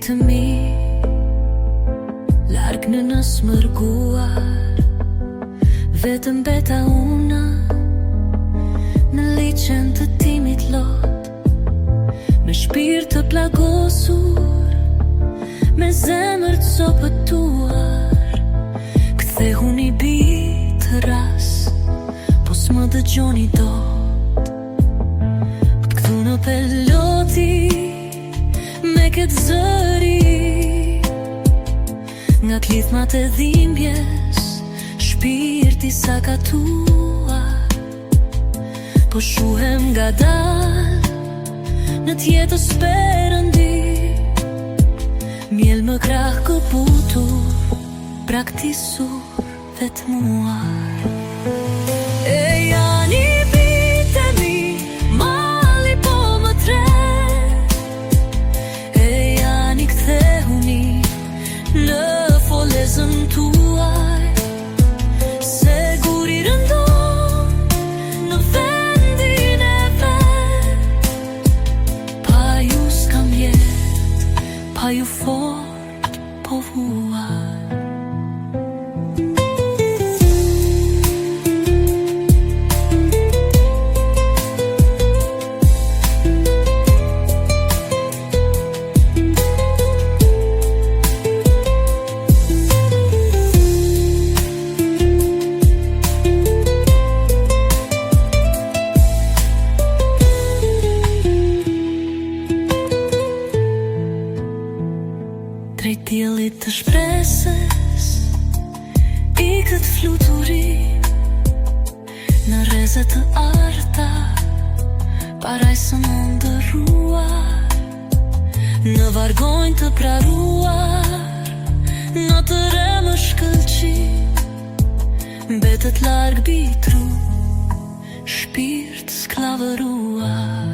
të mi, larg në nësmërguar, vetëm beta una në liqen të timit lot, me shpirt të plagosur, me zemër të sopëtuar. Kthehu një bitë ras, po s'më dëgjoni dot. Këtu në peloti me këtë zëri, nga klithmat e dhimbjes shpirti sa katuar. Po shuhem nga dal në tjetës perëndi, miel më krah këputur, praktisur vetmuar. E janë i bitemi, mali po më tret, e janë i kthehuni në folezën tuaj, se guri rëndon në vendin e vet. Pa ju s'kam jet, pa ju fort po vuar. Drejt diellit të shpresës, i këtë fluturim në rrezet të arta, parajsën ndërruar, në vargonj të praruar, në të remë shkëlqim, mbetet larg bitru, shpirt sklavëruar.